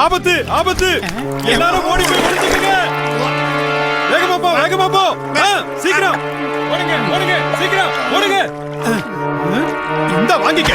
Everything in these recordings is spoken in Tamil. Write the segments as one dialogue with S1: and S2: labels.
S1: ஆபத்து ஆபத்து எல்லாரும் ஓடி போய் ஒளிஞ்சுக்கங்க. வேகமா போ வேகமா போ. சீக்கிரம் ஓடுங்க ஓடுங்க சீக்கிரம் ஓடுங்க. இந்த வாங்கிக்க.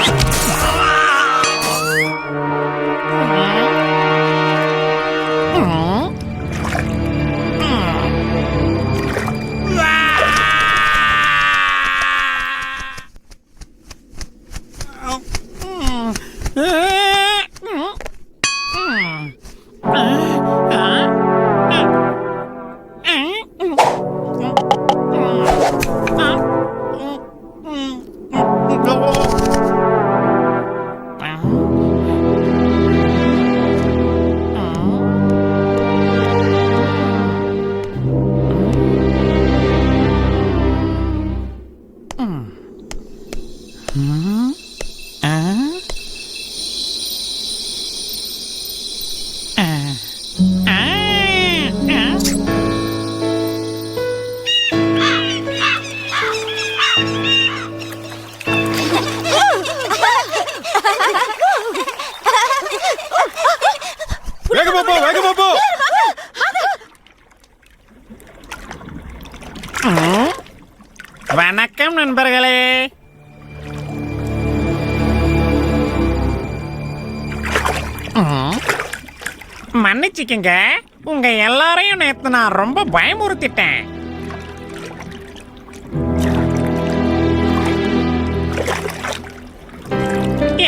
S1: வேகமா போ வேகமா போ.
S2: வணக்கம் நண்பர்களே. மன்னிச்சுக்கங்க, உங்க எல்லாரையும் நேத்து நான் ரொம்ப பயமுறுத்திட்டேன்.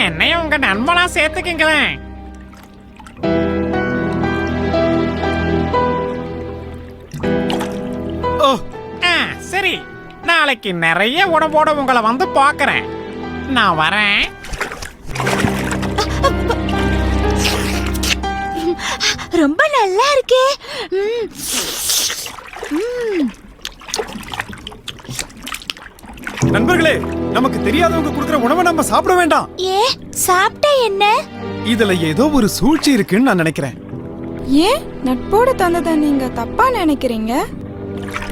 S2: என்னையும் உங்க நண்பனா சேர்த்துக்குங்களேன். சரி, நாளைக்கு நிறைய உடம்போட உங்களை வந்து பார்க்கறேன். நான் வரேன்.
S3: ரொம்ப நல்லா இருக்கே.
S1: நண்பர்களே, நமக்கு தெரியாதவங்க கொடுக்கிற உணவை நம்ம சாப்பிட வேண்டாம்.
S3: ஏ, சாப்பிட்டா என்ன?
S1: இதுல ஏதோ ஒரு சூழ்ச்சி இருக்குன்னு நான் நினைக்கிறேன்.
S4: ஏன் நட்போட தந்ததை நீங்க தப்பா நினைக்கிறீங்க?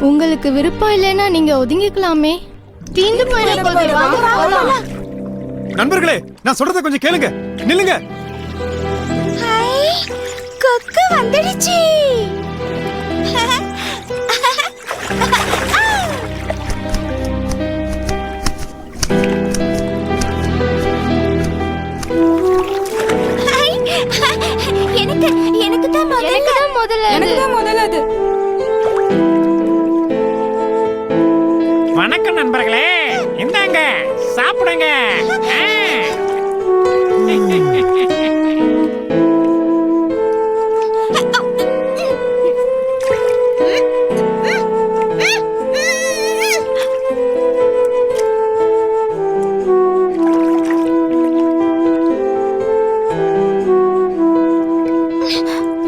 S5: உங்களுக்கு விருப்பம் இல்லைன்னா நீங்க ஒதுங்கிக்கலாமே. தீந்து
S1: நண்பர்களே, நான் சொல்றத கொஞ்சம் கேளுங்க. நில்லுங்க.
S3: கொக்கு வந்துடுச்சு. எனக்கு தான் முதல்ல அது.
S2: வணக்கம் நண்பர்களே, இந்தாங்க சாப்பிடுங்க.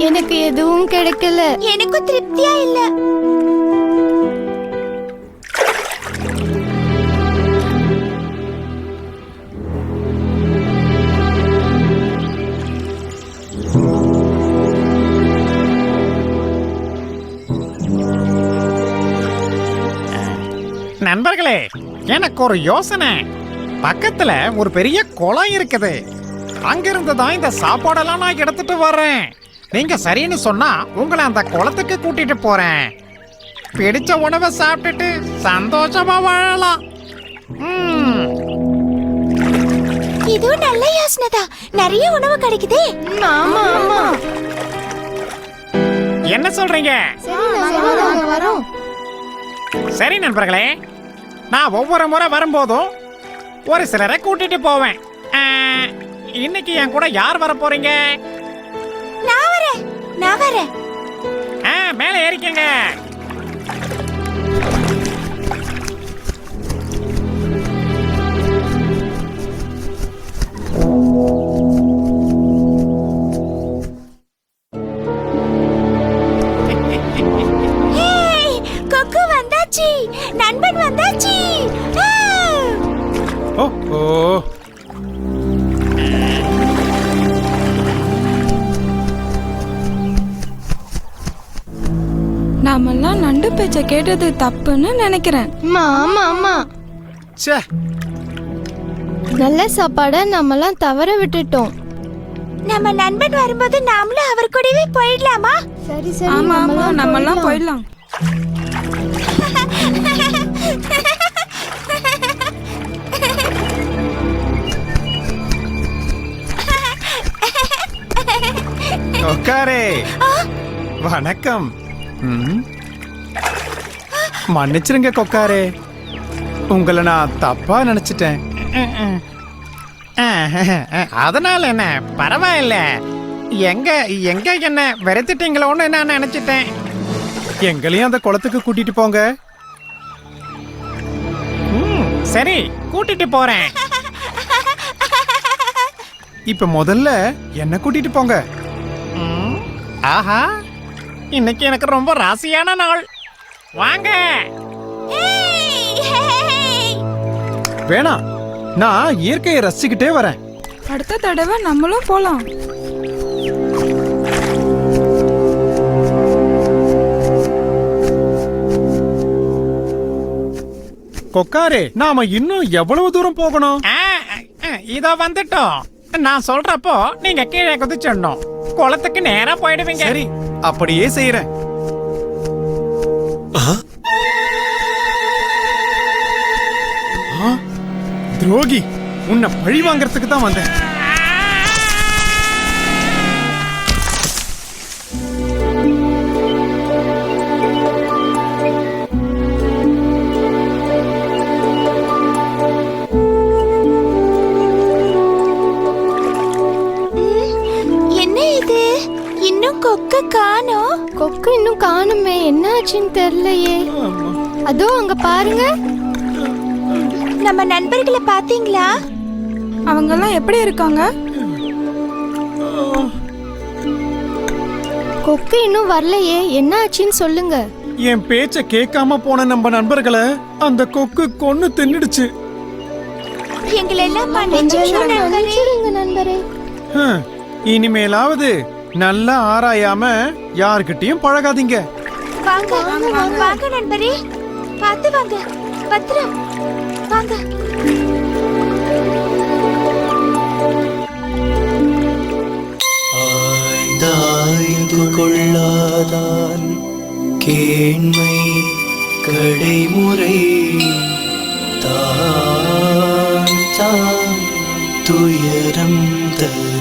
S5: எனக்கு எதுவும் கிடைக்கல.
S3: எனக்கு திருப்தியா இல்ல.
S2: நண்பர்களே, எனக்கு ஒரு யோசனை. பக்கத்துல ஒரு பெரிய குளம் இருக்குது. அங்கிருந்து தான் இந்த சாப்பாடெல்லாம் நான் எடுத்துட்டு வர்றேன். நீங்க சரின்னு சொன்னா உங்களை அந்த குளத்துக்கு கூட்டிட்டு போறேன். பிடிச்ச உணவை சாப்பிட்டுட்டு சந்தோஷமா வாழலாம்.
S3: இதுவும் நல்ல யோசனை தான். நிறைய உணவு கிடைக்குதே.
S5: ஆமா ஆமா.
S2: என்ன சொல்றீங்க? சரி நண்பர்களே, நான் ஒவ்வொரு முறை வரும்போதும் ஒரு சிலரை கூட்டிட்டு போவேன். இன்னைக்கு என் கூட யார் வர போறீங்க?
S3: நான் வரேன்.
S2: மேல ஏறிக்கங்க.
S3: கொக்கு வந்தாச்சு, நண்பன் வந்தாச்சு.
S1: ஓ
S4: நாமெல்லாம் நண்டு பேச்ச கேட்டது தப்புன்னு நினைக்கிறேன்.
S5: ஆமா ஆமா.
S1: ச்சே,
S5: நல்ல சாப்பாடை நம்மலாம் தவற விட்டுட்டோம்.
S3: நம்ம நண்பன் வரும்போது நாமளும் அவர் கூடவே போயிடலாமா?
S5: சரி சரி
S4: ஆமா ஆமா நம்மலாம் போயிடலாம்.
S2: கொக்காரே வணக்கம். மன்னிச்சிருங்க கொக்காரே, உங்களை நான் தப்பா நினைச்சிட்டேன். அதனால என்ன, பரவாயில்ல. எங்க எங்க என்ன வெறுத்துட்டீங்களோன்னு நான் நினைச்சிட்டேன். எங்களையும் அந்த குளத்துக்கு கூட்டிட்டு போங்க. சரி, கூட்டிட்டு போறேன். இப்ப முதல்ல என்ன கூட்டிட்டு போங்க. ஆஹா, இன்னைக்கு எனக்கு ரொம்ப ராசியான நாள். வாங்க.
S1: வேணாம், நான் இயற்கையை ரசிச்சுக்கிட்டே வரேன்.
S4: அடுத்த தடவை நம்மளும் போலாம்.
S1: கொக்காரே, நாம இன்னும் எவ்வளவு தூரம் போகணும்?
S2: இதோ வந்துட்டோம். நான் சொல்றப்போ நீங்க கீழே குதிச்சிடணும். குளத்துக்கு நேரா போயிடுவீங்க.
S1: சரி, அப்படியே செய்யறேன். துரோகி, உன்னை பழி வாங்கறதுக்கு தான் வந்தேன்.
S3: என்ன இது? இன்னும் கொக்கு காணோம்.
S5: கொக்கு இன்னும் காணுமே, என்ன ஆச்சுன்னு தெரியலையே. அதோ அங்க பாருங்க.
S3: நம்ம நண்பர்களை பாத்தீங்களா?
S4: அவங்கெல்லாம் எப்படி இருக்காங்க?
S5: கொக்கு இன்னும் வரலையே, என்ன ஆச்சுன்னு சொல்லுங்க.
S1: என் பேச்ச கேட்காம போன நம்ம நண்பர்களை அந்த கொக்கு கொன்னு தின்னுடுச்சு.
S3: எங்களை எல்லாம்
S5: கொஞ்சம்
S3: மன்னிச்சிடுங்க நண்பரே.
S5: மன்னிச்சிடுங்க நண்பரே.
S1: இனிமேலாவது நல்லா ஆராயாம யார்கிட்டயும் பழகாதீங்க.
S3: வாங்க வாங்க நண்பரே, பார்த்து வாங்க. பத்திரம், வாங்க.
S6: ஆய்ந்தாய்ந்து கொள்ளாதான் கேண்மை கடைமுறை தான் தான் துயரம் தரும்.